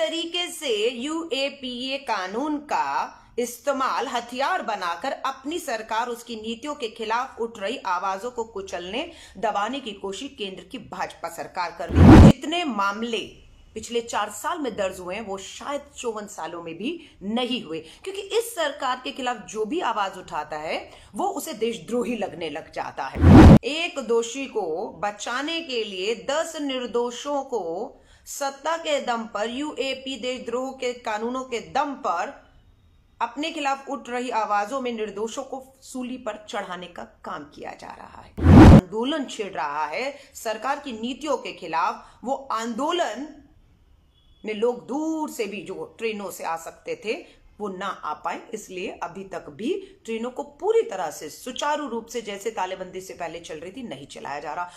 तरीके से यूएपीए कानून का इस्तेमाल हथियार बनाकर अपनी सरकार उसकी नीतियों के खिलाफ उठ रही आवाजों को कुचलने दबाने की कोशिश केंद्र की भाजपा सरकार कर रही है। जितने मामले पिछले 4 साल में दर्ज हुए हैं वो शायद 54 सालों में भी नहीं हुए, क्योंकि इस सरकार के खिलाफ जो भी आवाज उठाता है वो उसे देशद्रोही लगने लग जाता है। एक दोषी को बचाने के लिए 10 निर्दोषों को सत्ता के दम पर, यूएपी देशद्रोह के कानूनों के दम पर अपने खिलाफ उठ रही आवाजों में निर्दोषों को सूली पर चढ़ाने का काम किया जा रहा है। आंदोलन छिड़ रहा है सरकार की नीतियों के खिलाफ। वो आंदोलन में लोग दूर से भी जो ट्रेनों से आ सकते थे वो ना आ पाए, इसलिए अभी तक भी ट्रेनों को पूरी तरह से सुचारू रूप से जैसे तालेबंदी से पहले चल रही थी नहीं चलाया जा रहा।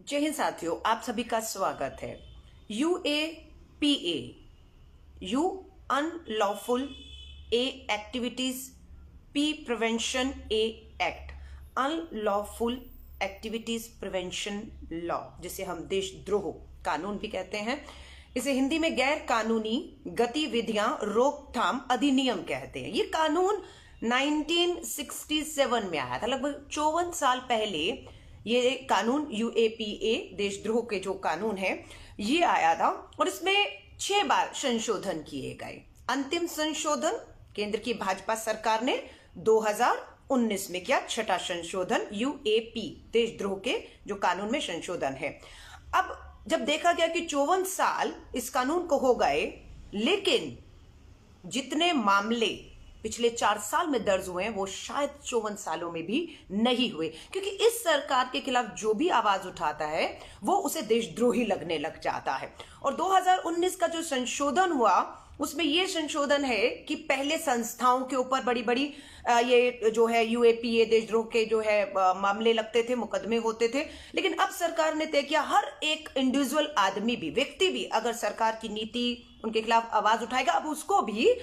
जय हिंद साथियों, आप सभी का स्वागत है। UAPA, you unlawful A activities, P prevention A act, unlawful activities prevention law, जिसे हम देशद्रोह कानून भी कहते हैं। इसे हिंदी में गैर कानूनी गतिविधियां रोकथाम अधिनियम कहते हैं। ये कानून 1967 में आया था, लगभग 54 साल पहले ये कानून यूएपीए देशद्रोह के जो कानून है ये आया था, और इसमें 6 बार संशोधन किए गए। अंतिम संशोधन केंद्र की भाजपा सरकार ने 2019 में किया, 6ठा संशोधन यूएपी देशद्रोह के जो कानून में संशोधन है। अब जब देखा गया कि 54 साल इस कानून को हो गए, लेकिन जितने मामले पिछले 4 साल में दर्ज हुए हैं वो शायद 54 सालों में भी नहीं हुए, क्योंकि इस सरकार के खिलाफ जो भी आवाज उठाता है वो उसे देशद्रोही लगने लग जाता है। और 2019 का जो संशोधन हुआ उसमें ये संशोधन है कि पहले संस्थाओं के ऊपर बड़ी बड़ी ये जो है यूएपीए देशद्रोह के जो है मामले लगते थे, मुकदमे होते थे, लेकिन अब सरकार ने तय किया हर एक इंडिविजुअल आदमी भी, व्यक्ति भी अगर सरकार की नीति उनके खिलाफ आवाज उठाएगा अब उसको भी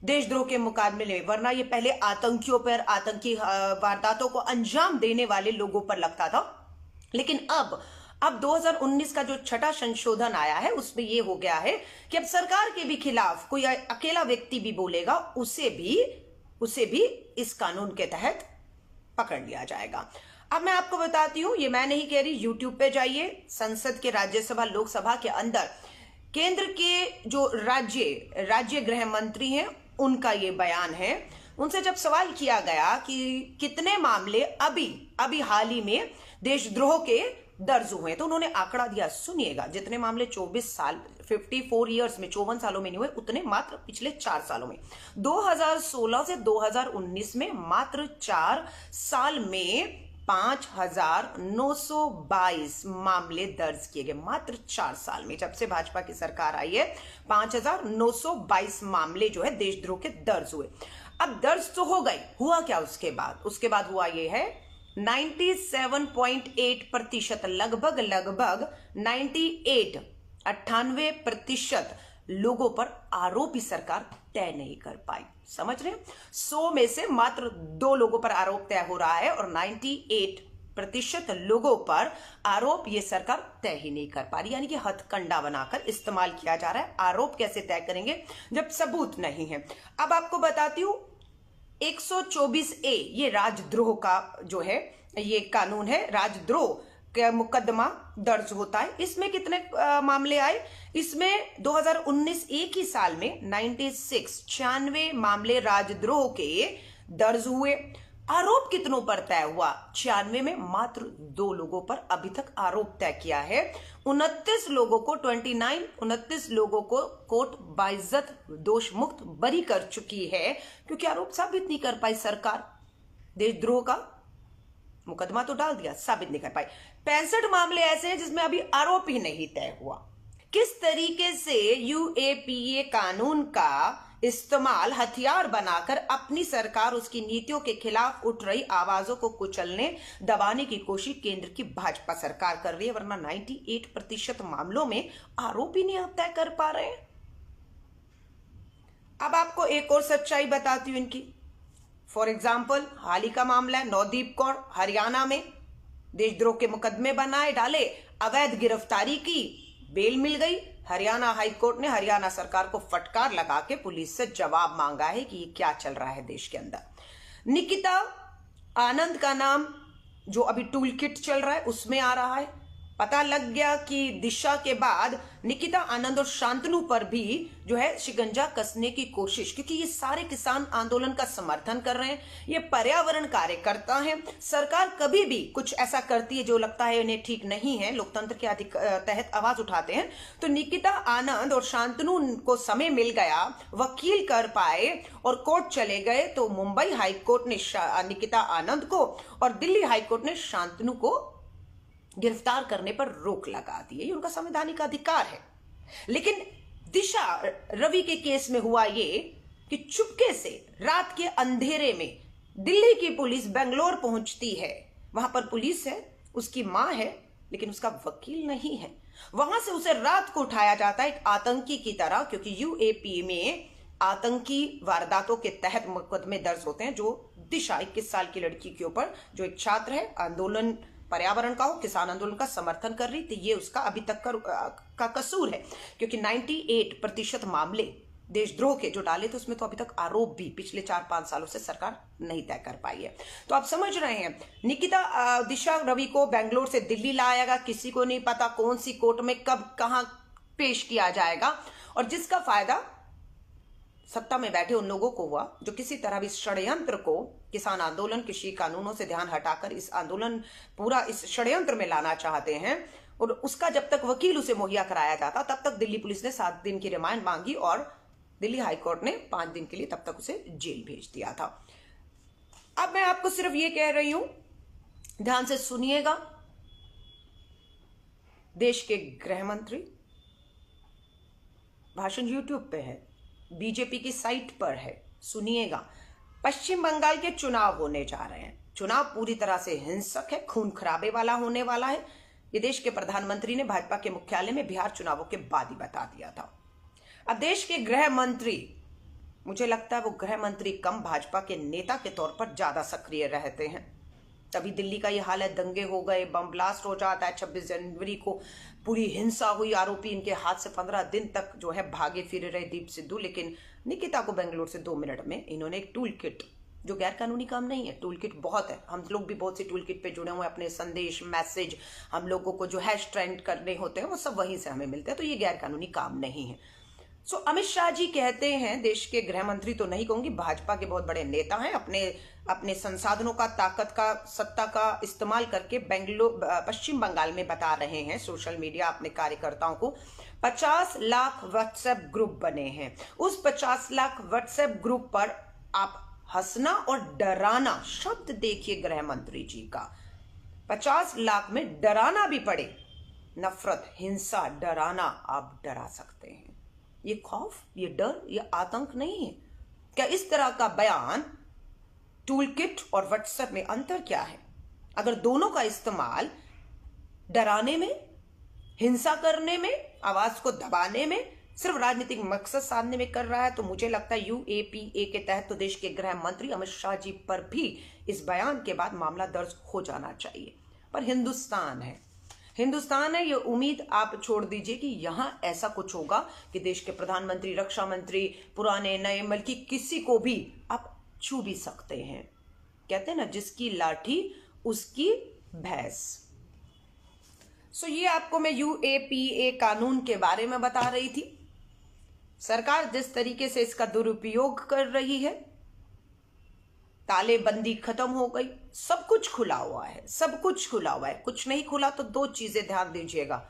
देशद्रोह के मुकाबले में, वरना ये पहले आतंकियों पर, आतंकी वारदातों को अंजाम देने वाले लोगों पर लगता था, लेकिन अब 2019 का जो 6ठा संशोधन आया है उसमें ये हो गया है कि अब सरकार के भी खिलाफ कोई अकेला व्यक्ति भी बोलेगा उसे भी इस कानून के तहत पकड़ लिया जाएगा। अब मैं आपको बताती हूं, ये मैं नहीं कह रही, यूट्यूब पे जाइए, संसद के, राज्यसभा, लोकसभा के अंदर केंद्र के जो राज्य गृह मंत्री हैं उनका ये बयान है। उनसे जब सवाल किया गया कि कितने मामले अभी हाल ही में देशद्रोह के दर्ज हुए, तो उन्होंने आंकड़ा दिया, सुनिएगा। जितने मामले 24 साल 54 इयर्स में, 54 सालों में नहीं हुए, उतने मात्र पिछले 4 सालों में, 2016 से 2019 में मात्र 4 साल में 5,922 मामले दर्ज किए गए। मात्र 4 साल में, जब से भाजपा की सरकार आई है, 5,922 मामले जो है देशद्रोह के दर्ज हुए। अब दर्ज तो हो गए, हुआ क्या उसके बाद हुआ ये है 97.8%, लगभग 98% लोगों पर आरोप ही सरकार तय नहीं कर पाई। समझ रहे हैं? 100 में से मात्र 2 लोगों पर आरोप तय हो रहा है, और 98% लोगों पर आरोप ये सरकार तय ही नहीं कर पा रही, यानी कि हथकंडा बनाकर इस्तेमाल किया जा रहा है। आरोप कैसे तय करेंगे जब सबूत नहीं है? अब आपको बताती हूं 124A ये राजद्रोह का जो है ये कानून है, राजद्रोह का मुकदमा दर्ज होता है। इसमें कितने मामले आए? इसमें 2019 एक ही साल में 96 मामले राजद्रोह के दर्ज हुए। आरोप कितनों पर तय हुआ? 96 में मात्र 2 लोगों पर अभी तक आरोप तय किया है। 29 लोगों को कोर्ट बाइज्जत दोष मुक्त बरी कर चुकी है, क्योंकि आरोप साबित नहीं कर पाई सरकार। देशद्रोह का मुकदमा तो डाल दिया, साबित नहीं कर पाई। 65 मामले ऐसे हैं जिसमें अभी आरोप ही नहीं तय हुआ। किस तरीके से यूएपीए कानून का इस्तेमाल हथियार बनाकर अपनी सरकार उसकी नीतियों के खिलाफ उठ रही आवाजों को कुचलने दबाने की कोशिश केंद्र की भाजपा सरकार कर रही है, वरना 98% मामलों में आरोप ही नहीं तय कर पा रहे हैं। अब आपको एक और सच्चाई बताती हूं इनकी। फॉर एग्जाम्पल हाल ही का मामला है, नवदीप कौर हरियाणा में देशद्रोह के मुकदमे बनाए डाले, अवैध गिरफ्तारी की, बेल मिल गई। हरियाणा हाईकोर्ट ने हरियाणा सरकार को फटकार लगा के पुलिस से जवाब मांगा है कि ये क्या चल रहा है देश के अंदर। निकिता आनंद का नाम जो अभी टूल किट चल रहा है उसमें आ रहा है। पता लग गया कि दिशा के बाद निकिता आनंद और शांतनु पर भी जो है शिकंजा कसने की कोशिश, क्योंकि ये सारे किसान आंदोलन का समर्थन कर रहे हैं, ये पर्यावरण कार्यकर्ता हैं। सरकार कभी भी कुछ ऐसा करती है जो लगता है इन्हें ठीक नहीं है, लोकतंत्र के तहत आवाज उठाते हैं। तो निकिता आनंद और शांतनु को समय मिल गया, वकील कर पाए और कोर्ट चले गए, तो मुंबई हाईकोर्ट ने निकिता आनंद को और दिल्ली हाईकोर्ट ने शांतनु को गिरफ्तार करने पर रोक लगा दी है। ये उनका संवैधानिक अधिकार है। लेकिन दिशा रवि के केस में हुआ ये कि चुपके से रात के अंधेरे में दिल्ली की पुलिस बेंगलोर पहुंचती है। वहां पर पुलिस है, उसकी मां है, लेकिन उसका वकील नहीं है। वहां से उसे रात को उठाया जाता है एक आतंकी की तरह, क्योंकि यूएपी में आतंकी वारदातों के तहत मुकदमे दर्ज होते हैं। जो दिशा 21 साल की लड़की के ऊपर, जो एक छात्र है, आंदोलन पर्यावरण का हो, किसान आंदोलन का समर्थन कर रही थी, ये उसका अभी तक का कसूर है। क्योंकि 98% मामले देशद्रोह के जो डाले थे उसमें तो अभी तक आरोप भी पिछले 4-5 सालों से सरकार नहीं तय कर पाई है। तो आप समझ रहे हैं, निकिता दिशा रवि को बेंगलोर से दिल्ली लाया गया, किसी को नहीं पता कौन सी कोर्ट में कब कहां पेश किया जाएगा, और जिसका फायदा सत्ता में बैठे उन लोगों को हुआ जो किसी तरह भी षड्यंत्र को, किसान आंदोलन, कृषि कानूनों से ध्यान हटाकर इस आंदोलन पूरा इस षड्यंत्र में लाना चाहते हैं। और उसका जब तक वकील उसे मुहैया कराया जाता तब तक दिल्ली पुलिस ने 7 दिन की रिमांड मांगी और दिल्ली हाईकोर्ट ने 5 दिन के लिए तब तक उसे जेल भेज दिया था। अब मैं आपको सिर्फ ये कह रही हूं, ध्यान से सुनिएगा। देश के गृह मंत्री, भाषण यूट्यूब पे है, बीजेपी की साइट पर है, सुनिएगा। पश्चिम बंगाल के चुनाव होने जा रहे हैं। चुनाव पूरी तरह से हिंसक है, खून खराबे वाला होने वाला है। ये देश के प्रधानमंत्री ने भाजपा के मुख्यालय में बिहार चुनावों के बाद ही बता दिया था। अब देश के गृह मंत्री, मुझे लगता है वो गृह मंत्री कम भाजपा के नेता के तौर पर ज्यादा सक्रिय रहते हैं। तभी दिल्ली का ये हाल है, दंगे हो गए, बम ब्लास्ट हो जाता है। 26 जनवरी को पूरी हिंसा हुई, आरोपी इनके हाथ से 15 दिन तक जो है भागे फिर रहे दीप सिद्धू। लेकिन निकिता को बेंगलुरु से 2 मिनट में इन्होंने एक टूल किट, जो गैर कानूनी काम नहीं है, टूल किट बहुत है, हम लोग भी बहुत सी टूल किट पे जुड़े हुए हैं, अपने संदेश, मैसेज, हम लोगों को जो हैश ट्रेंड करने होते हैं वो सब वहीं से हमें मिलते हैं। तो ये गैर कानूनी काम नहीं है। सो अमित शाह जी कहते हैं, देश के गृह मंत्री तो नहीं कहूंगी, भाजपा के बहुत बड़े नेता हैं, अपने संसाधनों का, ताकत का, सत्ता का इस्तेमाल करके पश्चिम बंगाल में बता रहे हैं सोशल मीडिया अपने कार्यकर्ताओं को 50 लाख व्हाट्सएप ग्रुप बने हैं। उस 50 लाख व्हाट्सएप ग्रुप पर आप हंसना और डराना शब्द देखिए गृह मंत्री जी का। 50 लाख में डराना भी पड़े, नफरत, हिंसा, डराना, आप डरा सकते हैं। ये खौफ, ये डर, ये आतंक नहीं है क्या? इस तरह का बयान, टूल किट और व्हाट्सएप में अंतर क्या है? अगर दोनों का इस्तेमाल डराने में, हिंसा करने में, आवाज को दबाने में, सिर्फ राजनीतिक मकसद साधने में कर रहा है, तो मुझे लगता है यूएपीए के तहत तो देश के गृह मंत्री अमित शाह जी पर भी इस बयान के बाद मामला दर्ज हो जाना चाहिए। पर हिंदुस्तान है, ये उम्मीद आप छोड़ दीजिए कि यहां ऐसा कुछ होगा कि देश के प्रधानमंत्री, रक्षा मंत्री, पुराने नए, बल्कि किसी को भी आप छू भी सकते हैं। कहते हैं ना, जिसकी लाठी उसकी भैंस। सो ये आपको मैं यूएपीए कानून के बारे में बता रही थी। सरकार जिस तरीके से इसका दुरुपयोग कर रही है, तालेबंदी खत्म हो गई, सब कुछ खुला हुआ है, सब कुछ खुला हुआ है। कुछ नहीं खुला तो 2 चीजें ध्यान दीजिएगा।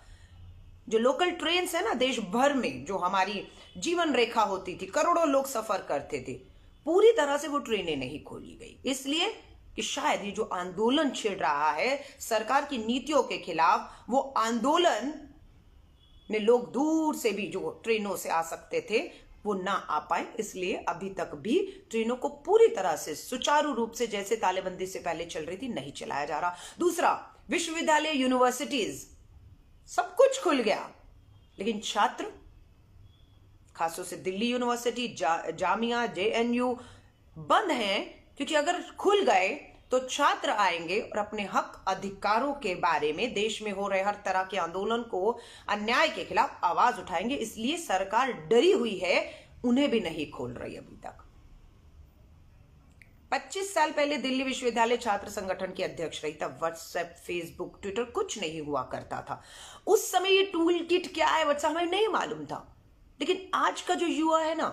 जो लोकल ट्रेन्स है ना देश भर में, जो हमारी जीवन रेखा होती थी, करोड़ों लोग सफर करते थे, पूरी तरह से वो ट्रेनें नहीं खोली गई, इसलिए कि शायद ये जो आंदोलन छिड़ रहा है सरकार की नीतियों के खिलाफ, वो आंदोलन में लोग दूर से भी जो ट्रेनों से आ सकते थे वो ना आ पाए, इसलिए अभी तक भी ट्रेनों को पूरी तरह से सुचारू रूप से जैसे तालेबंदी से पहले चल रही थी नहीं चलाया जा रहा। दूसरा, विश्वविद्यालय, यूनिवर्सिटीज, सब कुछ खुल गया, लेकिन छात्र, खासतौर से दिल्ली यूनिवर्सिटी, जामिया, जेएनयू बंद हैं, क्योंकि अगर खुल गए तो छात्र आएंगे और अपने हक अधिकारों के बारे में, देश में हो रहे हर तरह के आंदोलन को, अन्याय के खिलाफ आवाज उठाएंगे। इसलिए सरकार डरी हुई है, उन्हें भी नहीं खोल रही अभी तक। 25 साल पहले दिल्ली विश्वविद्यालय छात्र संगठन की अध्यक्ष रही, तब व्हाट्सएप, फेसबुक, ट्विटर कुछ नहीं हुआ करता था। उस समय ये टूल किट क्या है व्हाट्सएप हमें नहीं मालूम था। लेकिन आज का जो युवा है ना,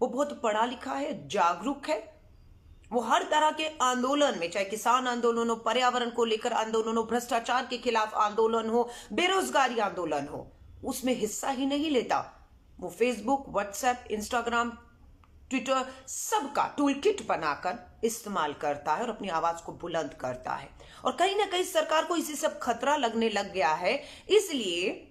वो बहुत पढ़ा लिखा है, जागरूक है। वो हर तरह के आंदोलन में, चाहे किसान आंदोलन हो, पर्यावरण को लेकर आंदोलन हो, भ्रष्टाचार के खिलाफ आंदोलन हो, बेरोजगारी आंदोलन हो, उसमें हिस्सा ही नहीं लेता। वो फेसबुक, व्हाट्सएप, इंस्टाग्राम, ट्विटर सबका टूल किट बनाकर इस्तेमाल करता है और अपनी आवाज को बुलंद करता है। और कहीं ना कहीं सरकार को इसी सब खतरा लगने लग गया है। इसलिए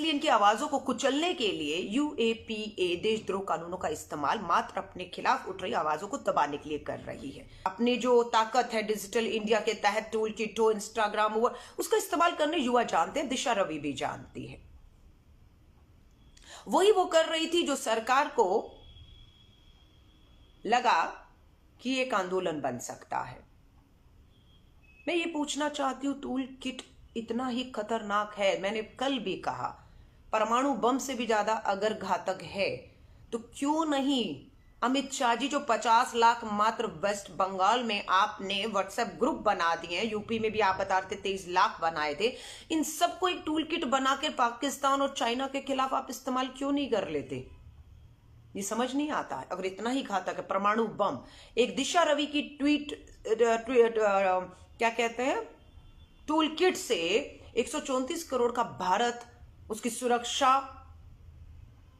इनकी आवाजों को कुचलने के लिए यूएपीए देशद्रोह कानूनों का इस्तेमाल मात्र अपने खिलाफ उठ रही आवाजों को दबाने के लिए कर रही है। अपनी जो ताकत है डिजिटल इंडिया के तहत, टूल किट हो, इंस्टाग्राम हो, उसका इस्तेमाल करने युवा जानते हैं, दिशा रवि भी जानती है। वही वो कर रही थी जो सरकार को लगा कि एक आंदोलन बन सकता है। मैं ये पूछना चाहती हूं, टूल किट इतना ही खतरनाक है? मैंने कल भी कहा, परमाणु बम से भी ज्यादा अगर घातक है तो क्यों नहीं अमित शाह जी, जो 50 लाख मात्र वेस्ट बंगाल में आपने व्हाट्सएप ग्रुप बना दिए हैं, यूपी में भी आप बता रहे थे 23 लाख बनाए थे, इन सबको एक टूल किट बनाकर पाकिस्तान और चाइना के खिलाफ आप इस्तेमाल क्यों नहीं कर लेते? ये समझ नहीं आता है। अगर इतना ही घातक है परमाणु बम, एक दिशा रवि की क्या कहते हैं, टूल किट से 134 करोड़ का भारत, उसकी सुरक्षा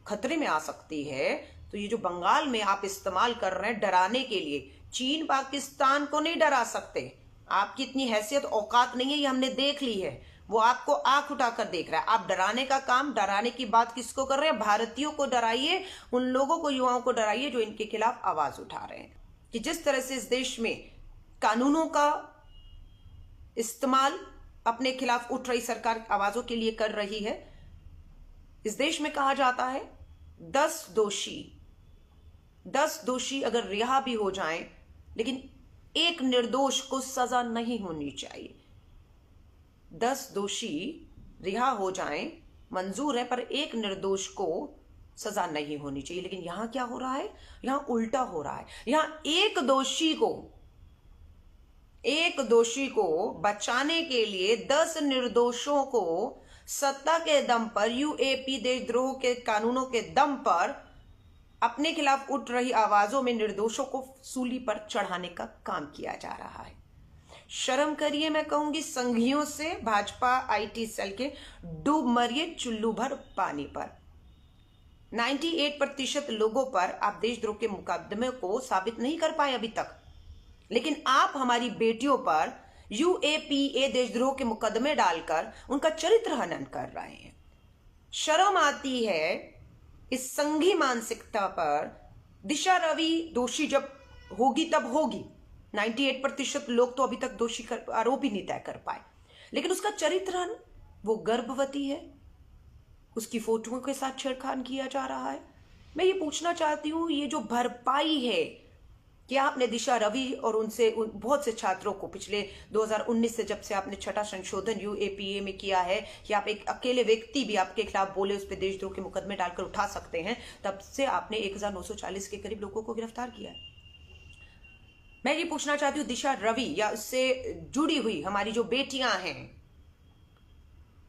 खतरे में आ सकती है। तो ये जो बंगाल में आप इस्तेमाल कर रहे हैं डराने के लिए, चीन पाकिस्तान को नहीं डरा सकते। आपकी इतनी हैसियत औकात नहीं है, ये हमने देख ली है। वो आपको आंख उठाकर देख रहा है। आप डराने का काम, डराने की बात किसको कर रहे हैं? भारतीयों को डराइए, उन लोगों को, युवाओं को डराइए जो इनके खिलाफ आवाज उठा रहे हैं। कि जिस तरह से इस देश में कानूनों का इस्तेमाल अपने खिलाफ उठ रही सरकार आवाजों के लिए कर रही है। इस देश में कहा जाता है 10 दोषी अगर रिहा भी हो जाएं, लेकिन एक निर्दोष को सजा नहीं होनी चाहिए। 10 दोषी रिहा हो जाएं मंजूर है, पर एक निर्दोष को सजा नहीं होनी चाहिए। लेकिन यहां क्या हो रहा है? यहां उल्टा हो रहा है। यहां एक दोषी को बचाने के लिए 10 निर्दोषों को सत्ता के दम पर, यूएपी देशद्रोह के कानूनों के दम पर अपने खिलाफ उठ रही आवाजों में निर्दोषों को सूली पर चढ़ाने का काम किया जा रहा है। शर्म करिए, मैं कहूंगी संघियों से, भाजपा आईटी सेल के, डूब मरिए चुल्लू भर पानी पर। 98% लोगों पर आप देशद्रोह के मुकदमे को साबित नहीं कर पाए अभी तक, लेकिन आप हमारी बेटियों पर यूएपीए देशद्रोह के मुकदमे डालकर उनका चरित्र हनन कर रहे हैं। शर्म आती है इस संघी मानसिकता पर। दिशा रवि दोषी जब होगी तब होगी। 98% लोग तो अभी तक दोषी आरोप ही नहीं तय कर पाए, लेकिन उसका चरित्र, वो गर्भवती है, उसकी फोटोओं के साथ छेड़खानी किया जा रहा है। मैं ये पूछना चाहती हूँ, ये जो भरपाई है, क्या आपने दिशा रवि और उनसे बहुत से छात्रों को पिछले 2019 से, जब से आपने छठा संशोधन यूएपीए में किया है कि आप एक अकेले व्यक्ति भी आपके खिलाफ बोले उस पर देशद्रोह के मुकदमे डालकर उठा सकते हैं, तब से आपने 1940 के करीब लोगों को गिरफ्तार किया है। मैं ये पूछना चाहती हूँ, दिशा रवि या इससे जुड़ी हुई हमारी जो बेटियां हैं,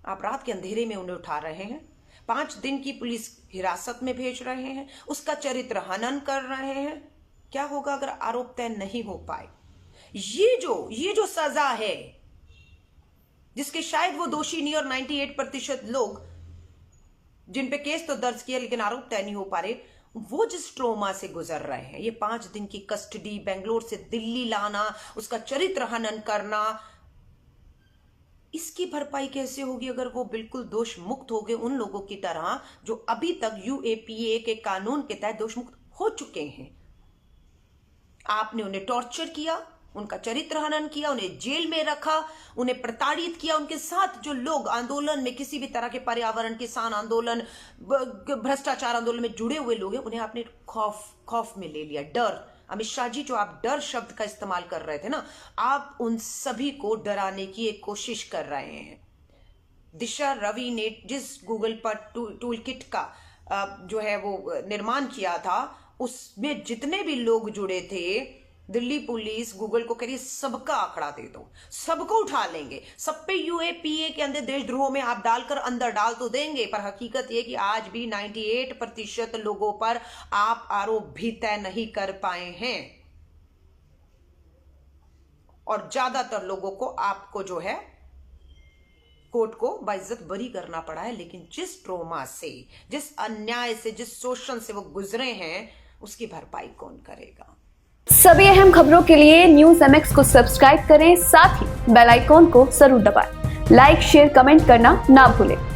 आप रात के अंधेरे में उन्हें उठा रहे हैं, 5 दिन की पुलिस हिरासत में भेज रहे हैं, उसका चरित्र हनन कर रहे हैं। क्या होगा अगर आरोप तय नहीं हो पाए? ये जो सजा है, जिसके शायद वो दोषी नहीं, और 98% लोग जिन पे केस तो दर्ज किया लेकिन आरोप तय नहीं हो पा रहे, वो जिस ट्रोमा से गुजर रहे हैं, ये 5 दिन की कस्टडी, बेंगलोर से दिल्ली लाना, उसका चरित्र हनन करना, इसकी भरपाई कैसे होगी अगर वो बिल्कुल दोष मुक्त हो गए, उन लोगों की तरह जो अभी तक यूएपीए के कानून के तहत दोष मुक्त हो चुके हैं? आपने उन्हें टॉर्चर किया, उनका चरित्र हनन किया, उन्हें जेल में रखा, उन्हें प्रताड़ित किया। उनके साथ जो लोग आंदोलन में, किसी भी तरह के पर्यावरण, किसान आंदोलन, भ्रष्टाचार आंदोलन में जुड़े हुए लोग हैं, उन्हें आपने खौफ में ले लिया, अमित शाह जी, जो आप डर शब्द का इस्तेमाल कर रहे थे ना, आप उन सभी को डराने की एक कोशिश कर रहे हैं। दिशा रवि ने जिस गूगल पर टूल किट का जो है वो निर्माण किया था, उसमें जितने भी लोग जुड़े थे, दिल्ली पुलिस गूगल को कह रही सबका आंकड़ा दे दो, सबको उठा लेंगे, सब पे यूएपीए के अंदर देशद्रोह में आप डालकर अंदर डाल तो देंगे, पर हकीकत यह कि आज भी 98% लोगों पर आप आरोप भी तय नहीं कर पाए हैं और ज्यादातर लोगों को आपको जो है कोर्ट को बाइज्जत बरी करना पड़ा है। लेकिन जिस ट्रोमा से, जिस अन्याय से, जिस शोषण से वो गुजरे हैं, उसकी भरपाई कौन करेगा? सभी अहम खबरों के लिए न्यूज़ MX को सब्सक्राइब करें, साथ ही बेल आइकॉन को जरूर दबाएं। लाइक, शेयर, कमेंट करना ना भूलें।